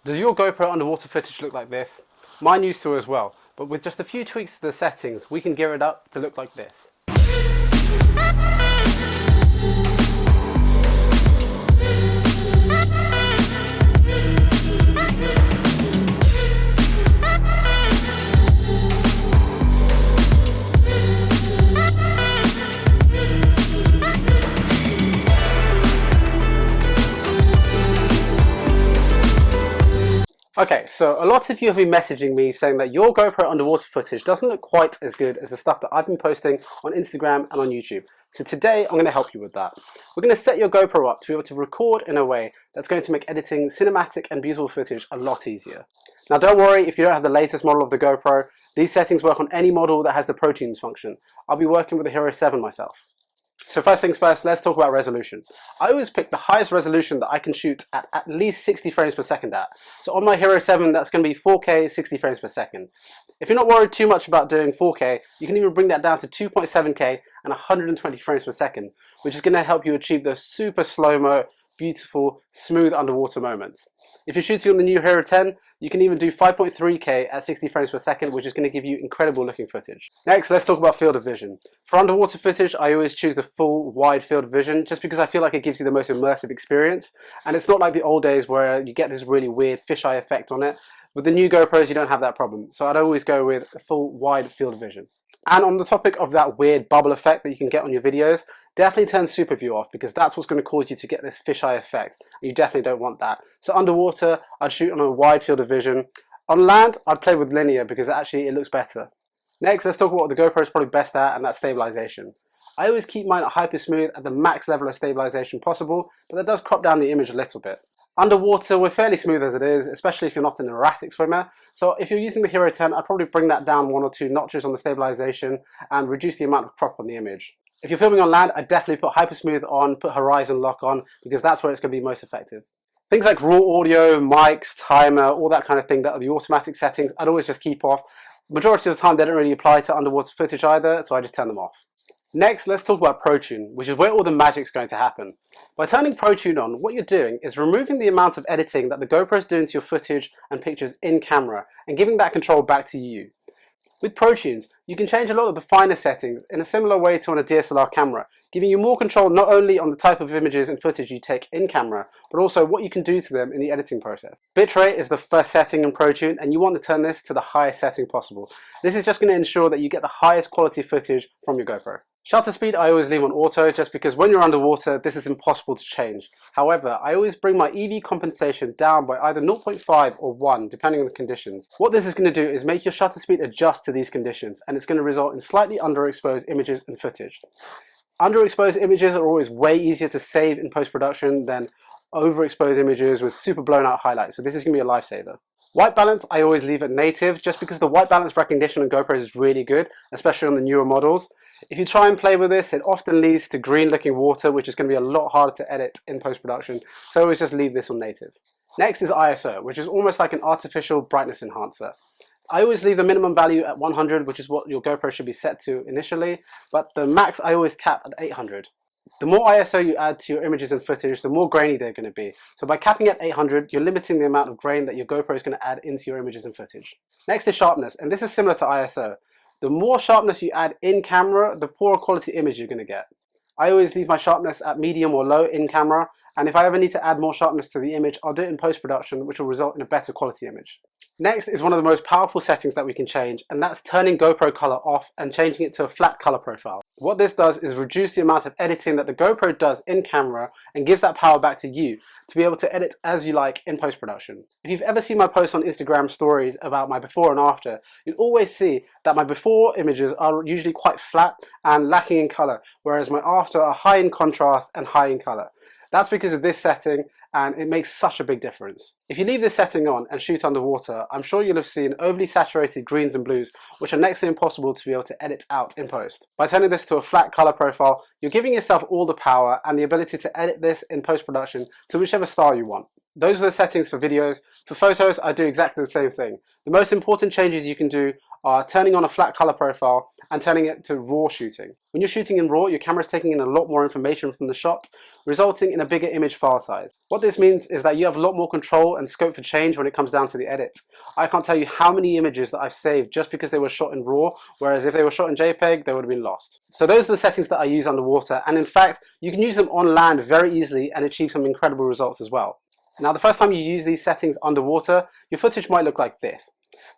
Does your GoPro underwater footage look like this? Mine used to as well, but with just a few tweaks to the settings, we can gear it up to look like this. Okay, so a lot of you have been messaging me saying that your GoPro underwater footage doesn't look quite as good as the stuff that I've been posting on Instagram and on YouTube. So today I'm going to help you with that. We're going to set your GoPro up to be able to record in a way that's going to make editing cinematic and beautiful footage a lot easier. Now don't worry if you don't have the latest model of the GoPro, these settings work on any model that has the Protune function. I'll be working with the Hero 7 myself. So first things first, let's talk about resolution. I always pick the highest resolution that I can shoot at least 60 frames per second at. So on my Hero 7, that's going to be 4K, 60 frames per second. If you're not worried too much about doing 4K, you can even bring that down to 2.7K and 120 frames per second, which is going to help you achieve those super slow-mo, beautiful, smooth underwater moments. If you're shooting on the new Hero 10, you can even do 5.3K at 60 frames per second, which is going to give you incredible looking footage. Next, let's talk about field of vision. For underwater footage, I always choose the full wide field of vision just because I feel like it gives you the most immersive experience. And it's not like the old days where you get this really weird fisheye effect on it. With the new GoPros, you don't have that problem. So I'd always go with a full wide field of vision. And on the topic of that weird bubble effect that you can get on your videos, definitely turn super view off because that's what's going to cause you to get this fisheye effect. You definitely don't want that. So underwater, I'd shoot on a wide field of vision. On land, I'd play with linear because actually it looks better. Next, let's talk about what the GoPro is probably best at, and that's stabilization. I always keep mine at hyper smooth at the max level of stabilization possible, but that does crop down the image a little bit. Underwater, we're fairly smooth as it is, especially if you're not an erratic swimmer. So if you're using the Hero 10, I'd probably bring that down 1 or 2 notches on the stabilization and reduce the amount of crop on the image. If you're filming on land, I'd definitely put hyper smooth on, put horizon lock on, because that's where it's going to be most effective. Things like raw audio, mics, timer, all that kind of thing that are the automatic settings, I'd always just keep off. Majority of the time they don't really apply to underwater footage either, so I just turn them off. Next, let's talk about Protune, which is where all the magic's going to happen. By turning Protune on, what you're doing is removing the amount of editing that the GoPro is doing to your footage and pictures in camera and giving that control back to you. With Protunes, you can change a lot of the finer settings in a similar way to on a DSLR camera, giving you more control not only on the type of images and footage you take in camera, but also what you can do to them in the editing process. Bitrate is the first setting in Protune, and you want to turn this to the highest setting possible. This is just going to ensure that you get the highest quality footage from your GoPro. Shutter speed I always leave on auto just because when you're underwater this is impossible to change. However, I always bring my EV compensation down by either 0.5 or 1 depending on the conditions. What this is going to do is make your shutter speed adjust to these conditions, and it's going to result in slightly underexposed images and footage. Underexposed images are always way easier to save in post-production than overexposed images with super blown out highlights, so this is going to be a lifesaver. White balance I always leave at native just because the white balance recognition on GoPros is really good, especially on the newer models. If you try and play with this, it often leads to green looking water, which is going to be a lot harder to edit in post-production, so I always just leave this on native. Next is ISO, which is almost like an artificial brightness enhancer. I always leave the minimum value at 100, which is what your GoPro should be set to initially, but the max I always cap at 800. The more ISO you add to your images and footage, the more grainy they're going to be. So by capping at 800, you're limiting the amount of grain that your GoPro is going to add into your images and footage. Next is sharpness, and this is similar to ISO. The more sharpness you add in camera, the poorer quality image you're going to get. I always leave my sharpness at medium or low in camera, and if I ever need to add more sharpness to the image, I'll do it in post-production, which will result in a better quality image. Next is one of the most powerful settings that we can change, and that's turning GoPro color off and changing it to a flat color profile. What this does is reduce the amount of editing that the GoPro does in camera and gives that power back to you to be able to edit as you like in post-production. If you've ever seen my posts on Instagram stories about my before and after, you'll always see that my before images are usually quite flat and lacking in color, whereas my after are high in contrast and high in color. That's because of this setting, and it makes such a big difference. If you leave this setting on and shoot underwater, I'm sure you'll have seen overly saturated greens and blues, which are next to impossible to be able to edit out in post. By turning this to a flat color profile, you're giving yourself all the power and the ability to edit this in post-production to whichever style you want. Those are the settings for videos. For photos, I do exactly the same thing. The most important changes you can do are turning on a flat color profile and turning it to raw shooting. When you're shooting in RAW, your camera is taking in a lot more information from the shot, resulting in a bigger image file size. What this means is that you have a lot more control and scope for change when it comes down to the edits. I can't tell you how many images that I've saved just because they were shot in RAW, whereas if they were shot in JPEG, they would have been lost. So those are the settings that I use underwater, and in fact, you can use them on land very easily and achieve some incredible results as well. Now, the first time you use these settings underwater, your footage might look like this.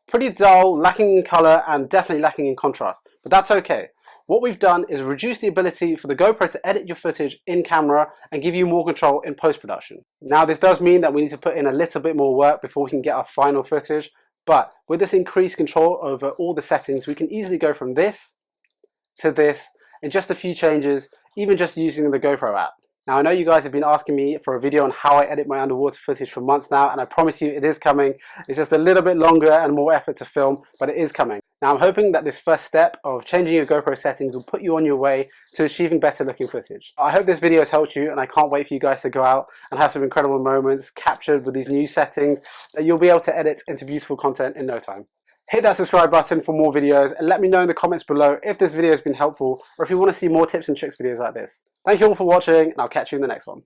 Pretty dull, lacking in color, and definitely lacking in contrast, but that's okay. What we've done is reduce the ability for the GoPro to edit your footage in camera and give you more control in post-production. Now, this does mean that we need to put in a little bit more work before we can get our final footage, but with this increased control over all the settings, we can easily go from this to this in just a few changes, even just using the GoPro app. Now, I know you guys have been asking me for a video on how I edit my underwater footage for months now, and I promise you it is coming. It's just a little bit longer and more effort to film, but it is coming. Now, I'm hoping that this first step of changing your GoPro settings will put you on your way to achieving better looking footage. I hope this video has helped you, and I can't wait for you guys to go out and have some incredible moments captured with these new settings that you'll be able to edit into beautiful content in no time. Hit that subscribe button for more videos, and let me know in the comments below if this video has been helpful or if you want to see more tips and tricks videos like this. Thank you all for watching, and I'll catch you in the next one.